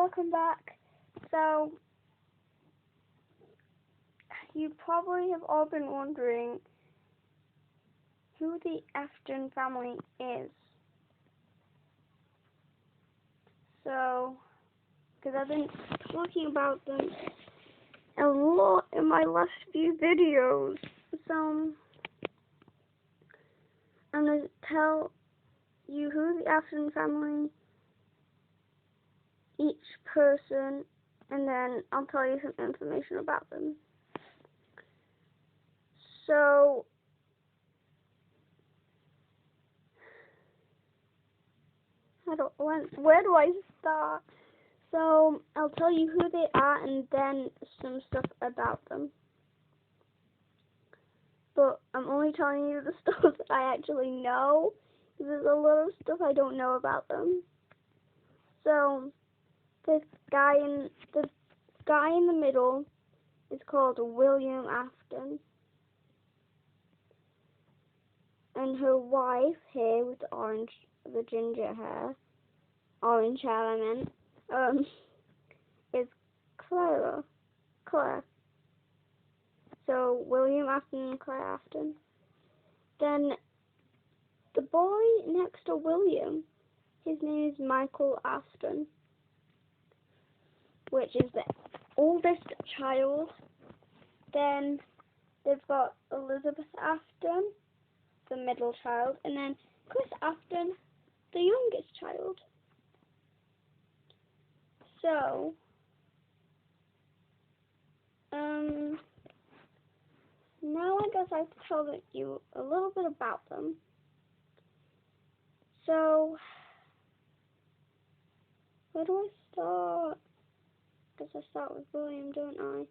welcome back. So, you probably have all been wondering who the Afton family is. So, because I've been talking about them a lot in my last few videos. So, I'm going to tell you who the Afton family, each person, and then I'll tell you some information about them. So, where do I start? So, I'll tell you who they are and then some stuff about them. But I'm only telling you the stuff that I actually know, because there's a lot of stuff I don't know about them. So, the guy in the middle is called William Afton. And her wife here with the ginger hair, orange hair I meant, is Claire. So William Afton and Claire Afton. Then the boy next to William, his name is Michael Afton, which is the oldest child. Then they've got Elizabeth Afton, the middle child, and then Chris Afton, the youngest child. So, now I guess I have to tell you a little bit about them. So, where do I start? I guess I start with William, don't I?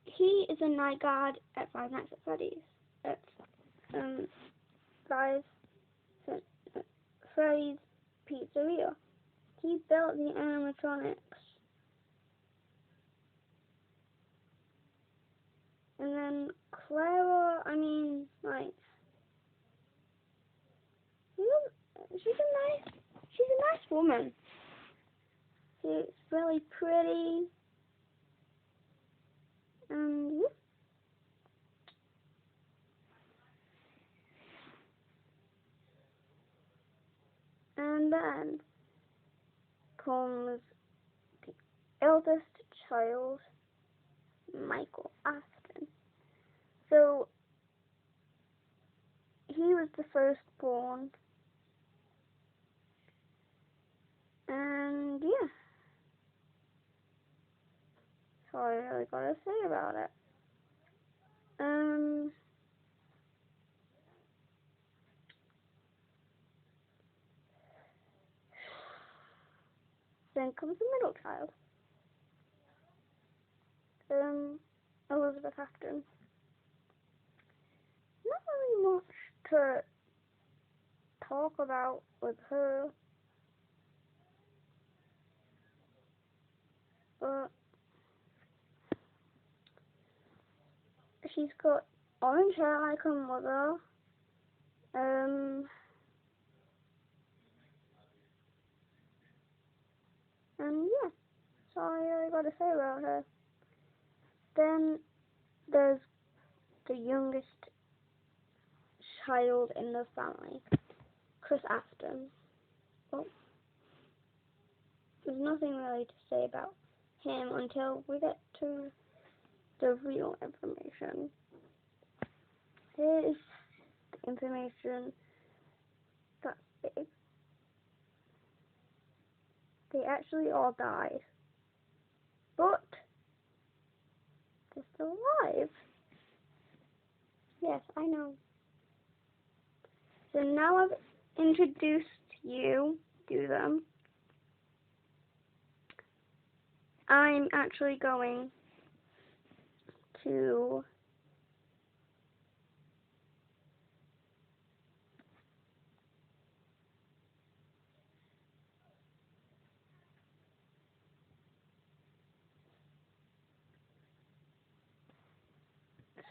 He is a night guard at Five Nights at Freddy's. At Freddy's Pizzeria. He built the animatronics. And then Clara, she's a nice woman. She's really pretty. And then comes the eldest child, Michael Afton. So, he was the firstborn. And yeah. That's all I really gotta say about it. Then comes the middle child. Elizabeth Afton. Not really much to talk about with her, but she's got orange hair like her mother. And yeah, that's all I really got to say about her. Then there's the youngest child in the family, Chris Afton. Well, there's nothing really to say about him until we get to the real information. Here's the information that's big. They actually all died, but they're still alive. Yes, I know. So now I've introduced you to them. I'm actually going to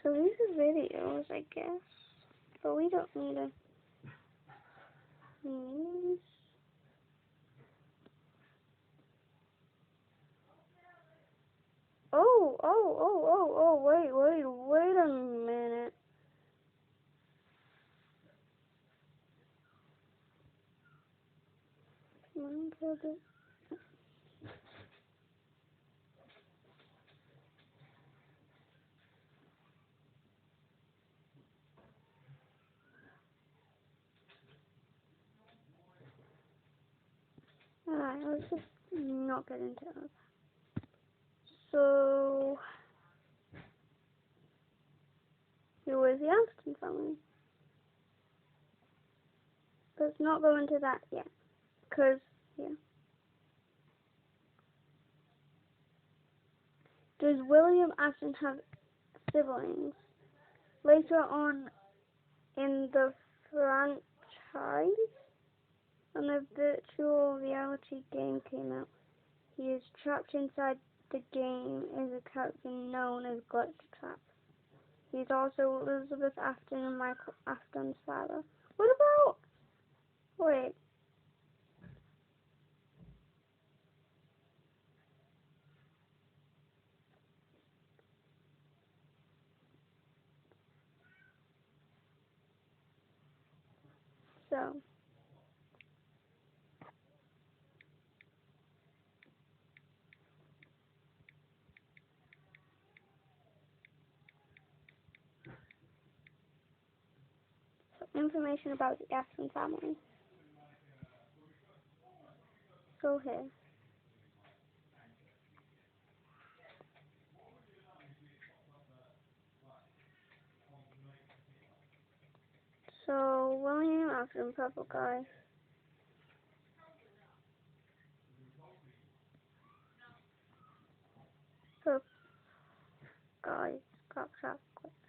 so these are videos, I guess, but we don't need a wait a minute. Alright, let's just not get into it. So, who is the Afton family? Let's not go into that yet, because, yeah. Does William Afton have siblings? Later on in the franchise, when the virtual reality game came out, he is trapped inside the game as a character known as Glitch Trap. He's also Elizabeth Afton and Michael Afton's father. What about... Wait. So... information about the Afton family. Go here. So, William Afton, purple guy. Purple guy, crop trap,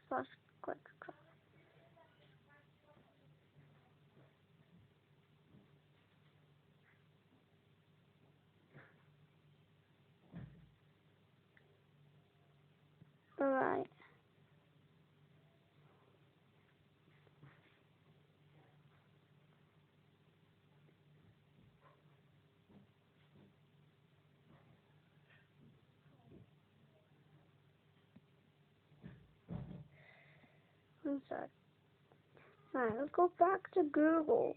slash glitch trap. Alright. I'm sorry. Alright, let's go back to Google.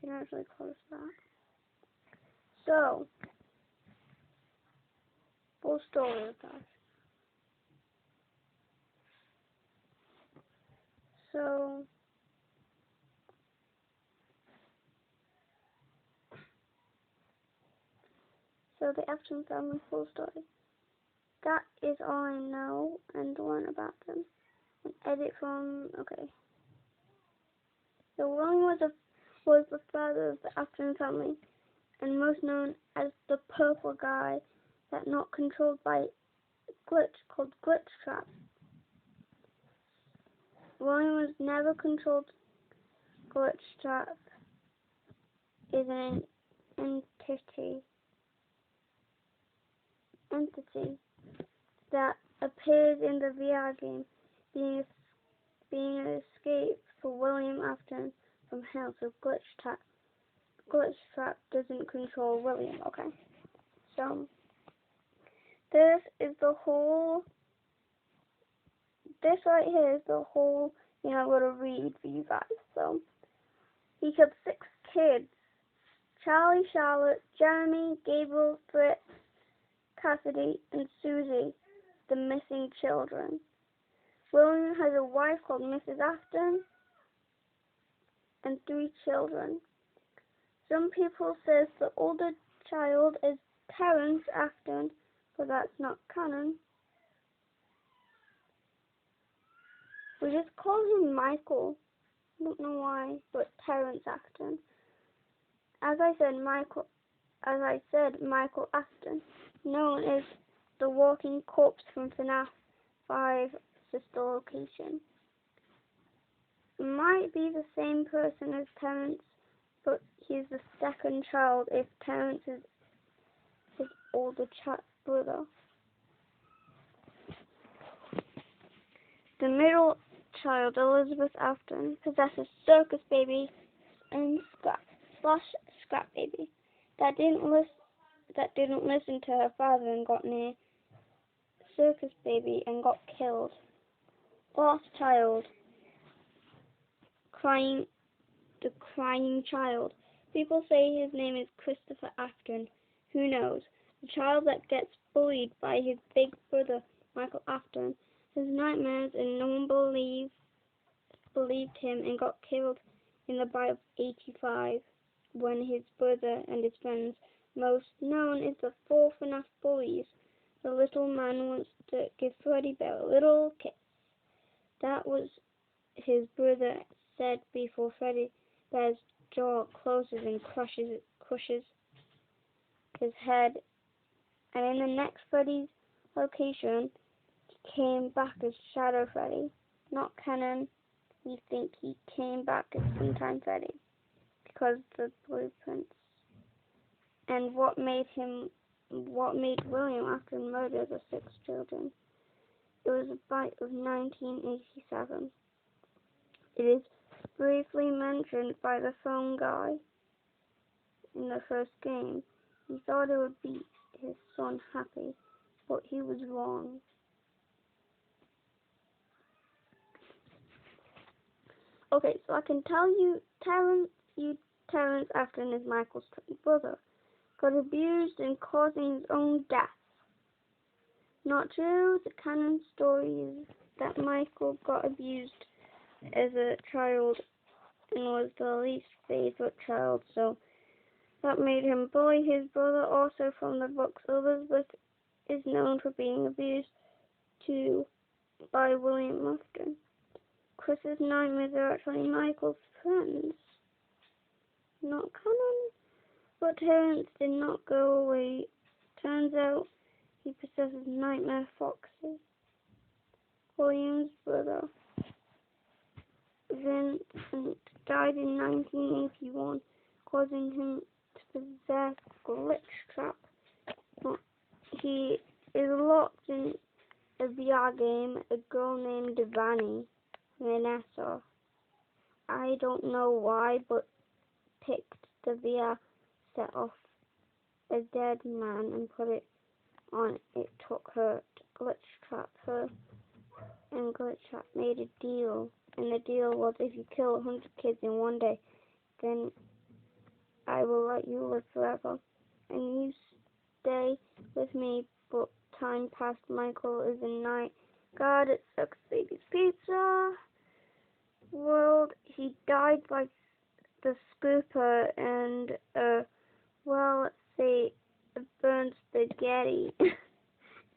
You can actually close that. So, full story of that. So, the Afton family full story. That is all I know and learn about them. An edit from, okay. So William was the father of the Afton family, and most known as the purple guy that not controlled by glitch called Glitch Trap. William was never controlled. Glitch Trap is an entity that appears in the VR game, being an escape for William Afton from hell. So Glitch Trap doesn't control William. Okay, so this right here is the whole, I'm going to read for you guys. So, he killed 6 kids: Charlie, Charlotte, Jeremy, Gabriel, Fritz, Cassidy, and Susie, the missing children. William has a wife called Mrs. Afton and 3 children. Some people say the older child is Terence Afton, but that's not canon. We just call him Michael. I don't know why, but Terence Afton. As I said, Michael Afton, known as the walking corpse from FNAF 5 sister location. Might be the same person as Terence, but he's the second child if Terence is his older brother. The middle child, Elizabeth Afton, possesses circus baby and scrap baby that didn't that didn't listen to her father and got near Circus Baby and got killed. Lost child. The crying child. People say his name is Christopher Afton. Who knows? The child that gets bullied by his big brother, Michael Afton, has nightmares and no one believed him and got killed in the bite of 85 when his brother and his friends, most known as the 4 FNAF bullies, the little man wants to give Freddy Bear a little kiss. That was his brother said before Freddy Bear's jaw closes and crushes his head. And in the next Freddy's location, he came back as Shadow Freddy, not canon. We think he came back as Springtime Freddy because the blueprints. And what made William Afton murder the 6 children? It was a bite of 1987. It is briefly mentioned by the phone guy in the first game. He thought it would be his son Happy, but he was wrong. Okay, so I can tell you, Terrence Afton is Michael's twin brother, got abused and causing his own death. Not true. The canon story is that Michael got abused as a child and was the least favorite child, so that made him bully his brother. Also from the books, Elizabeth is known for being abused too by William Afton. Chris's nightmares are actually Michael's friends. Not canon. But Terrence did not go away. Turns out he possesses nightmare foxes. William's brother, Vincent, died in 1981, causing him to possess Glitch Trap. He is locked in a VR game, a girl named Vanessa. I don't know why, but picked the VR set off a dead man and put it on. It took her to Glitch Trap her, and Glitch Trap made a deal. And the deal was, if you kill 100 kids in one day, then I will let you live forever. And you stay with me, but time passed. Michael is a night guard at Sucks Baby's Pizza World. He died by the scooper and, let's say, burned spaghetti.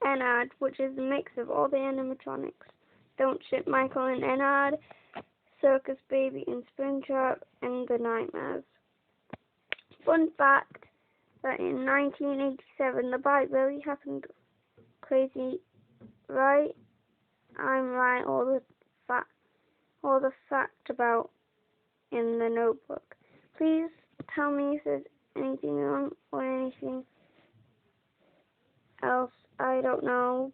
Ennard, which is a mix of all the animatronics. Don't Ship Michael and Ennard, Circus Baby and Springtrap, and the Nightmares. Fun fact that in 1987 the bite really happened. Crazy, right? I'm right. All the fact about in the notebook. Please tell me if there's anything wrong or anything else I don't know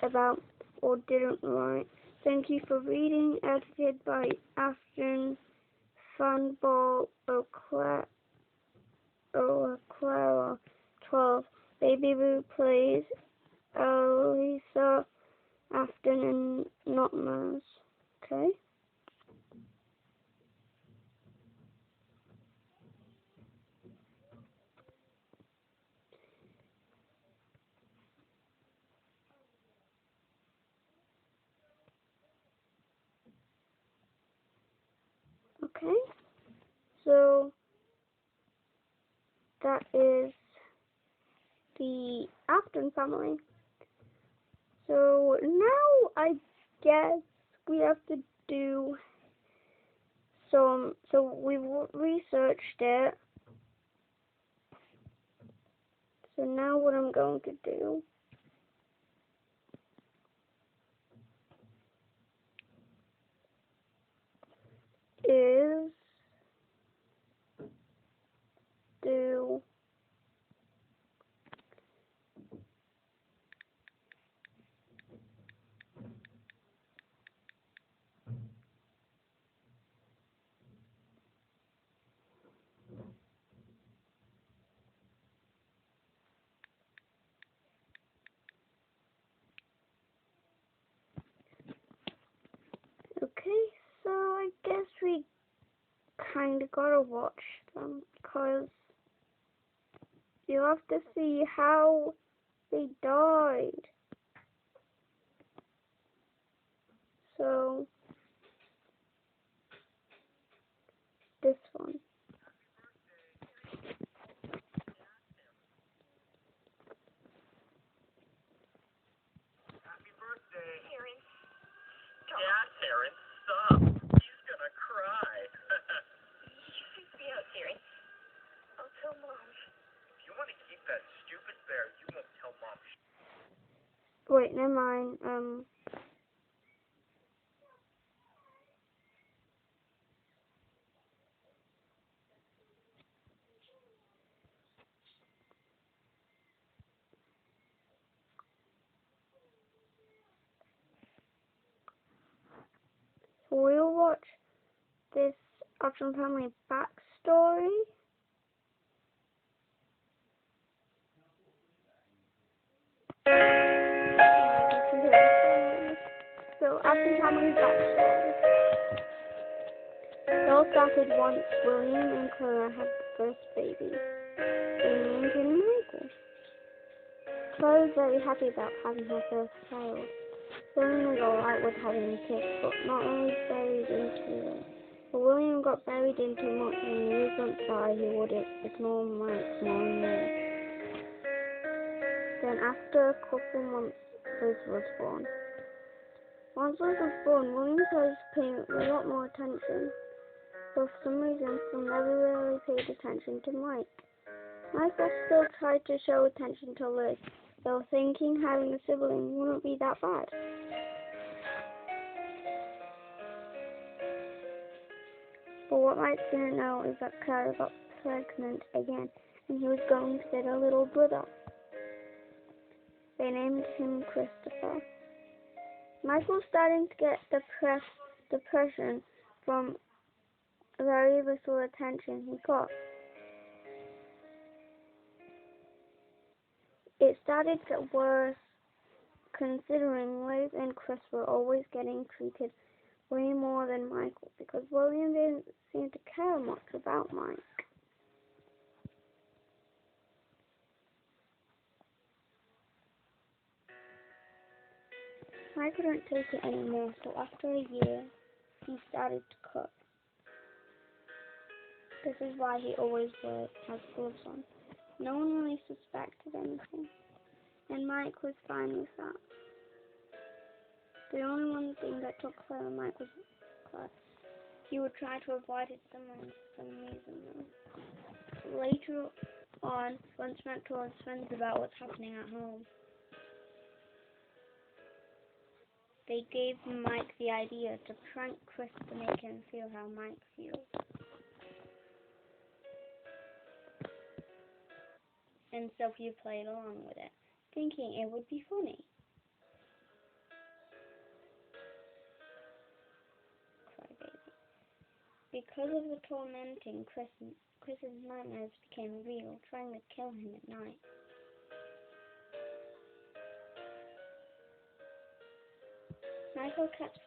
about or didn't write. Thank you for reading. Edited by Afton Fanball O'Clara 12. Baby Boo plays Elisa Afton and Nightmares. Okay. Okay. So that is the Afton family. So now I guess we have to do some, so we researched it. So now what I'm going to do is do kinda gotta watch them, because you have to see how they died. So, this one. Happy birthday, Terrence. Yeah, Terrence, stop. He's gonna cry. You freak me out, Terrence. I'll tell Mom. If you want to keep that stupid bear, you won't tell Mom. Wait, never mind. We'll watch this Action Family backstory. So, Action Family backstory. It all started once William and Clara had the first baby. They named him Michael. Clara was very happy about having her first child. William was alright with having a kid, but not really buried into it. But William got buried into much, and years went by, he would ignore Mike more and more. Then after a couple months, Liz was born. Once Liz was born, William started paying a lot more attention. But for some reason, Phil never really paid attention to Mike. Michael still tried to show attention to Liz, though thinking having a sibling wouldn't be that bad. But what Mike didn't know is that Clara got pregnant again, and he was going to get a little brother. They named him Christopher. Michael was starting to get depression from very little attention he got. It started to get worse, considering Liz and Chris were always getting treated way more than Michael, because William didn't seem to care much about Mike. Mike couldn't take it anymore, so after a year, he started to cut. This is why he always has gloves on. No one really suspected anything, and Mike was fine with that. The only one thing that took Claire and Mike was Claire. He would try to avoid it for some reason, though. Later on, once Mike told his friends about what's happening at home, they gave Mike the idea to prank Chris to make him feel how Mike feels. And so he played along with it, thinking it would be funny. Crybaby. Because of the tormenting, Chris's nightmares became real, trying to kill him at night. Michael kept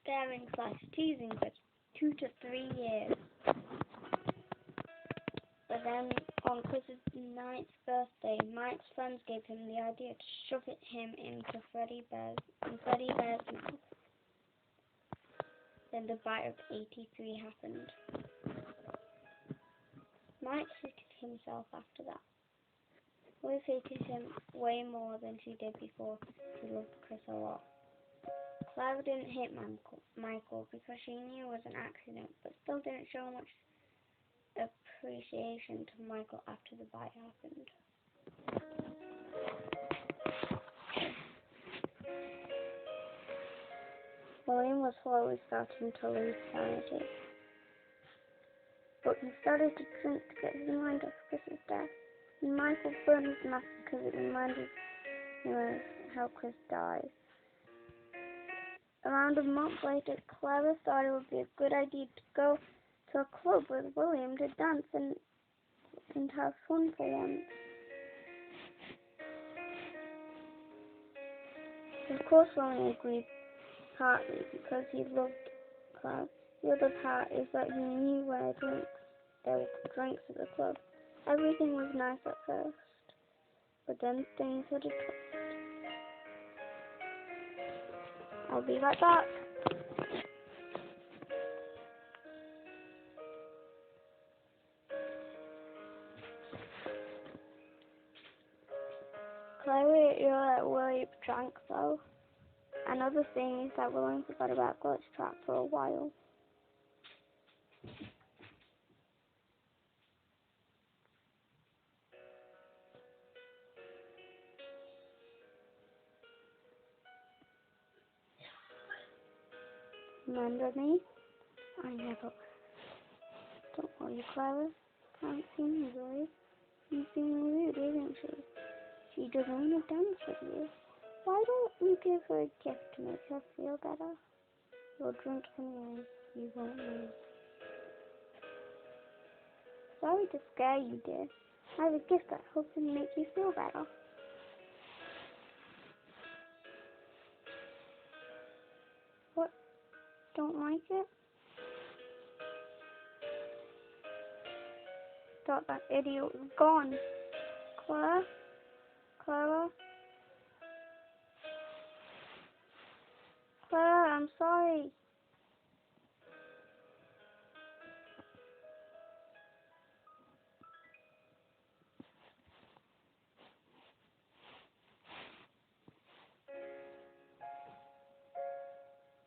scaring/teasing Chris 2 to 3 years. But then, on Chris's 9th birthday, Mike's friends gave him the idea to shove him into Freddy Bear's mouth. Then the bite of 83 happened. Mike hated himself after that. Liz hated him way more than she did before. She loved Chris a lot. Clara didn't hate Michael because she knew it was an accident, but still didn't show much appreciation to Michael after the bite happened. William was slowly starting to lose sanity, but he started to drink to get his mind off Chris's death, and Michael burned his mask because it reminded him of how Chris died. Around a month later, Clara thought it would be a good idea to go to a club with William to dance and have fun for once. Of course, William agreed, partly because he loved Clara, The other part is that he knew where there were drinks at the club. Everything was nice at first, but then things had a twist. I'll be right back. Chloe really drank though. Another thing is that William forgot about Glitch Trap for a while. Remember me? I never. Don't worry, Clara. Can't see me, really. She's being rude, isn't she? She doesn't want to dance with you. Why don't you give her a gift to make her feel better? You'll drink anyway. You won't know. Sorry to scare you, dear. I have a gift that hopes to make you feel better. What? Don't like it? Thought that idiot was gone. Clara? Clara? Clara, I'm sorry.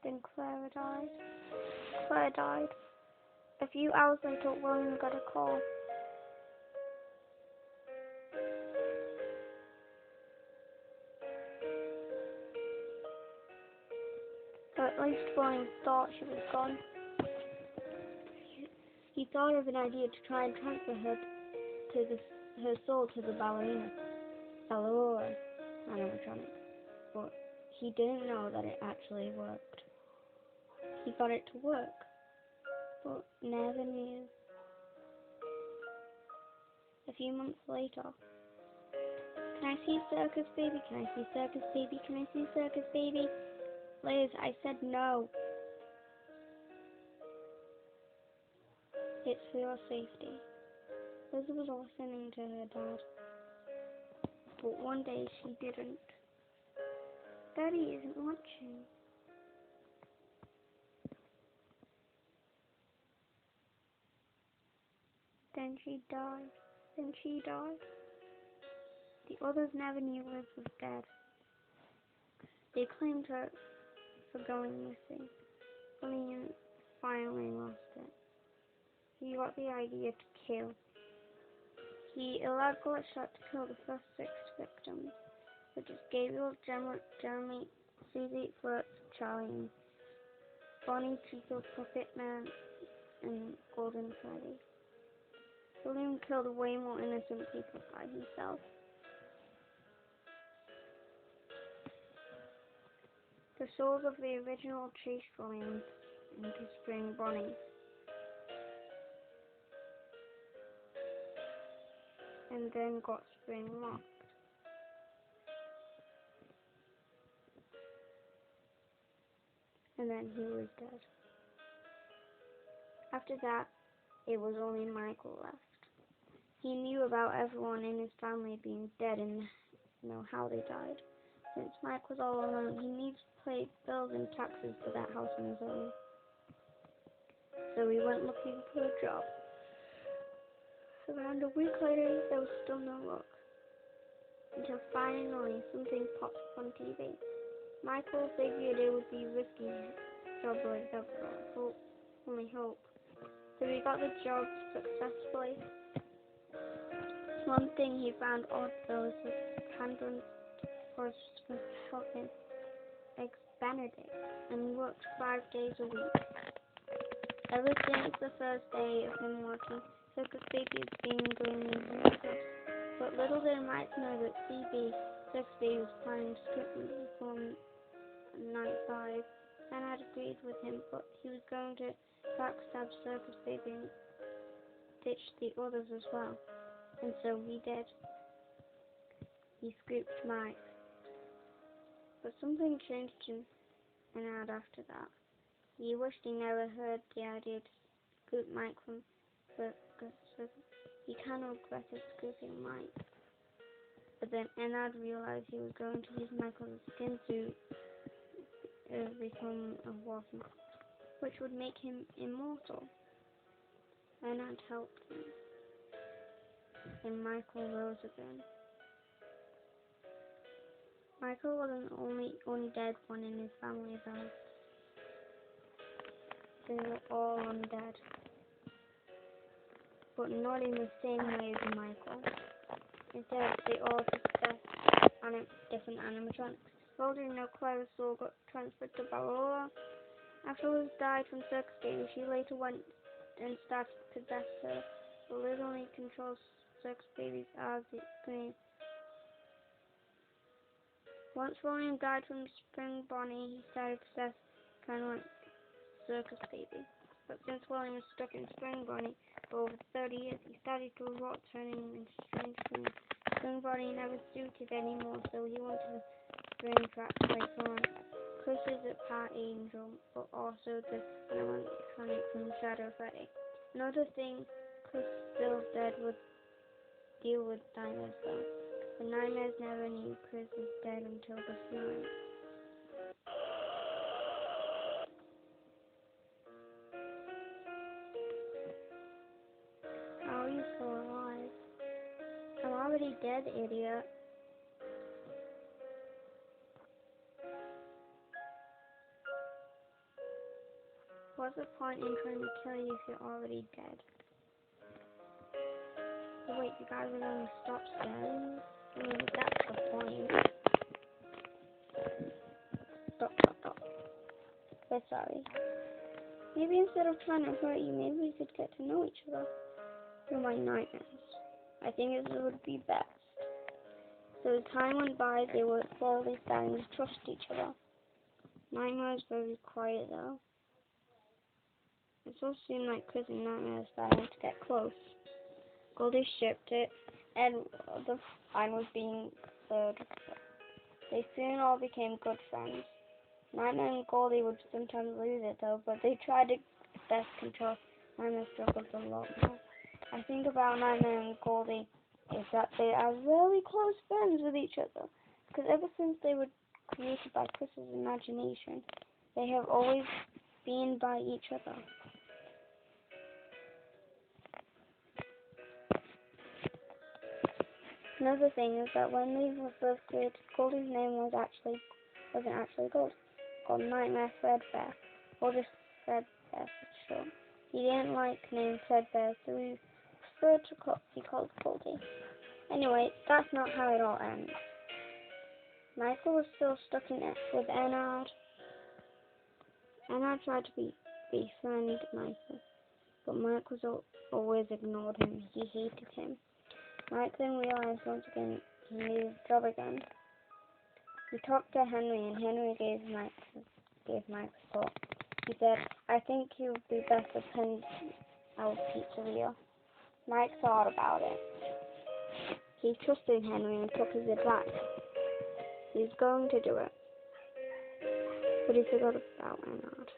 Then Clara died. Clara died. A few hours later, William got a call. Or at least William thought she was gone. He thought of an idea to try and transfer her soul to the ballerina, Ballora, animatronic, but he didn't know that it actually worked. He got it to work, but never knew. A few months later, can I see Circus Baby? Can I see Circus Baby? Can I see Circus Baby? Liz, I said no. It's for your safety. Liz was listening to her dad, but one day she didn't. Daddy isn't watching. Then she died. The others never knew Liz was dead. They claimed her for going missing. William finally lost it. He got the idea to kill. He allowed Glitchshot to kill the first 6 victims, which is Gabriel, Jeremy, Susie, Flirt, Charlie, and Bonnie, Chico, Puppet Man, and Golden Freddy. William killed way more innocent people by himself. The souls of the original chased William into Spring Bonnie. And then got Spring locked. And then he was dead. After that, it was only Michael left. He knew about everyone in his family being dead and know how they died. Since Mike was all alone, he needs to pay bills and taxes for that house on his own. So he went looking for a job. Around a week later, there was still no luck. Until finally, something popped up on TV. Michael figured it would be risky job like that, but only hope. So he got the job successfully. One thing he found odd though is that Candron was helping Eggs Benedict, and he worked 5 days a week. Ever since the first day of him working, Circus Baby has been doing really good. But little did Mike know that Circus Baby was planning to skip from night 5. Ben had agreed with him, but he was going to backstab Circus Baby and ditch the others as well. And so he did. He scooped Mike. But something changed in and out after that. He wished he never heard the idea to scoop Mike from circus. He kind of regretted scooping Mike. But then Ennard realized he was going to use Michael's skin suit to become a walking, which would make him immortal. Ennard helped him, and Michael rose again. Michael wasn't the only undead one in his family though. They were all undead, but not in the same way as Michael. Instead, they all possessed different animatronics. Goldie, no Clara's soul got transferred to Barbara. After Liz died from circus baby, she later went and started to possess her. But Liz only controls circus babies as it screams. Once William died from Spring Bonnie, he started to possess kind of like circus baby. But since William was stuck in Spring Bonnie for over 30 years, he started to rot, turning into strange things. Spring Bonnie never suited anymore, so he wanted to bring back later on. Chris is a part angel, but also the animatronic from Shadow Freddy. Another thing Chris still dead would deal with nightmares though. The nightmares never knew Chris was dead until this night. How are you still alive? I'm already dead, idiot. What's the point in trying to kill you if you're already dead? So wait, the guy was going to stop staring? I mean, that's the point. Stop. We're sorry. Maybe instead of trying to hurt you, maybe we could get to know each other through my nightmares. I think it would be best. So as time went by, they were slowly starting to trust each other. Nightmare was very quiet though. It also seemed like Chris and Nightmare were starting to get close. Goldie shipped it, and the fine was being served. They soon all became good friends. Nightmare and Goldie would sometimes lose it though, but they tried to best control. Nightmare struggled a lot more. I think about Nightmare and Goldie is that they are really close friends with each other, because ever since they were created by Chris's imagination, they have always been by each other. Another thing is that when they were first created, Goldie's name wasn't actually Gold. Called Nightmare Fredbear, or just Fredbear for short. He didn't like the name Fredbear, so he preferred to be called Goldie. Anyway, that's not how it all ends. Michael was still stuck in it with Ennard. Ennard tried to befriend Michael, but Mike always ignored him. He hated him. Mike then realized once again he needed a job again. He talked to Henry, and Henry gave Mike support. He said, "I think you would be best to attend our pizzeria." Mike thought about it. He trusted Henry and took his advice. He was going to do it, but he forgot about Ennard.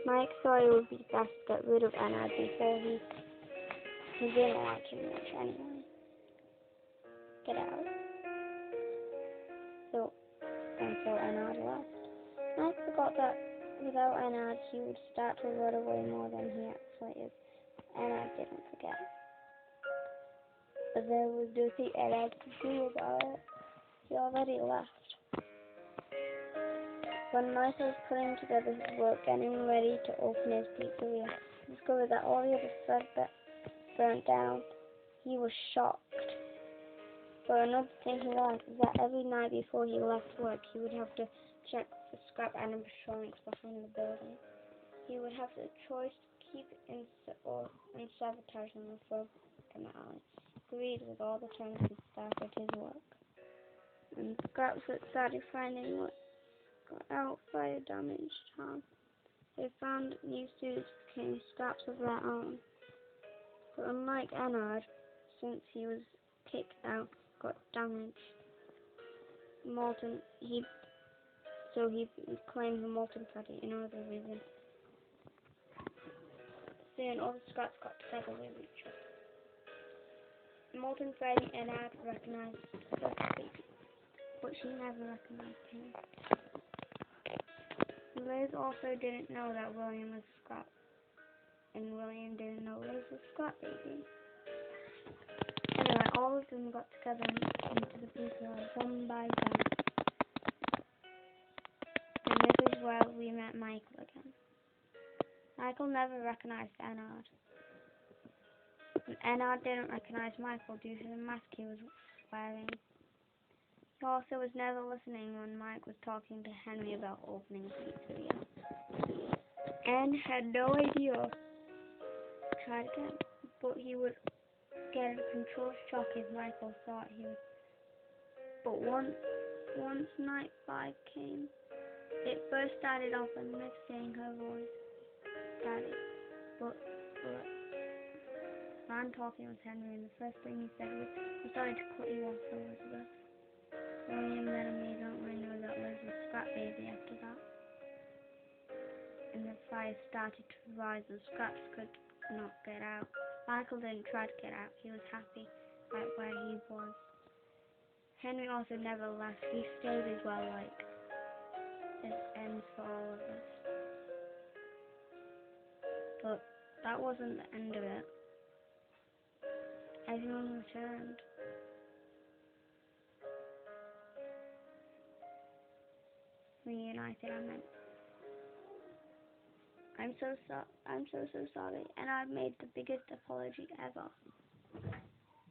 Mike thought it would be best to get rid of Ennard before he didn't like him much anyway. Get out. So Ennard left. Mike forgot that without Ennard he would start to run away more than he actually is. Ennard didn't forget. But there was nothing Ennard could do about it. He already left. When Mike was putting together his work, getting ready to open his pizzeria, he discovered that all the other stuff burnt down. He was shocked. But another thing he learned is that every night before he left work, he would have to check for scrap animatronics behind the building. He would have the choice to keep and sabotage them or throw them out. He agreed with all the times he started his work. And scraps that started finding what got out by a damaged town. They found new suits became scraps of their own. But unlike Ennard, since he was kicked out, got damaged, molten, he So he claims a molten Freddy, another reason. Soon all the Scraps got together with each other. Molten Freddy and Ad recognized the baby, but she never recognized him. Liz also didn't know that William was Scrap, and William didn't know Liz was Scrap baby. Anyway, all of them got together into the booth one by one. And this is where we met Michael again. Michael never recognized Ennard. And Ennard didn't recognize Michael due to the mask he was wearing. He also was never listening when Mike was talking to Henry about opening the pizzeria. And had no idea. Tried again, but he would get a controlled shock if Michael thought he was. But once night 5 came, it first started off with Miss saying her voice, Daddy. But Ron talking with Henry, and the first thing he said was, I'm sorry to cut you off, Elizabeth. William then immediately knew that Liz was Scrap Baby after that. And the fire started to rise, and Scraps could not get out. Michael didn't try to get out. He was happy right where he was. Henry also never left. He stayed as well, like it ends for all of us. But that wasn't the end of it. Everyone returned. Reunited, I meant. I'm so sorry, and I've made the biggest apology ever.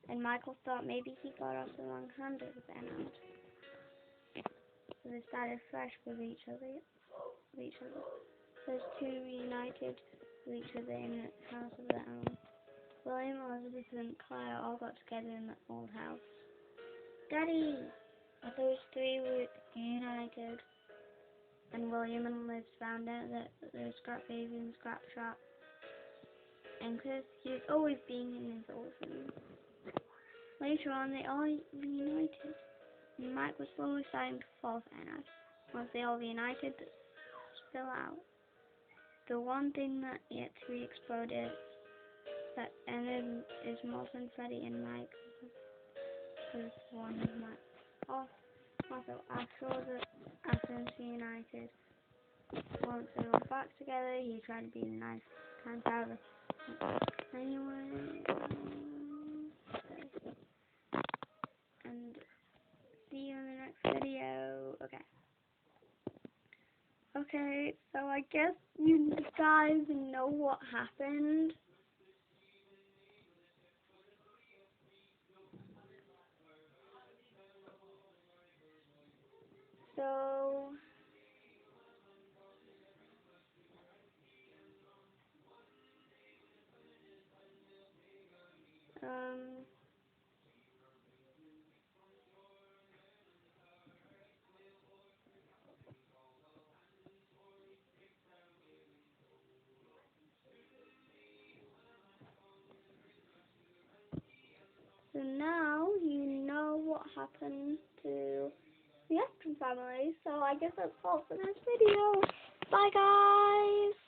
And Michael thought maybe he got off the wrong handed with Ennard. So they started fresh with each other. Those two reunited with each other in a house of their own. William, Elizabeth, and Claire all got together in the old house. Daddy! Those three were reunited. And William and Liz found out that there was Scrap Baby in the scrap shop. And Chris, he was always being in his old room. Later on, they all reunited. And Mike was slowly starting to fall for Ennard. Once they all reunited, the spill out. The one thing that yet to be exploded that Ennard is Molten Freddy and Mike was one of Mike. Also, after all the aftons reunited, once they were back together, he tried to be the nice, kind father. Anyway, and see you in the next video. Okay, so I guess you guys know what happened. So, so now you know what happened to the Afton family. So I guess that's all for this video. Bye, guys.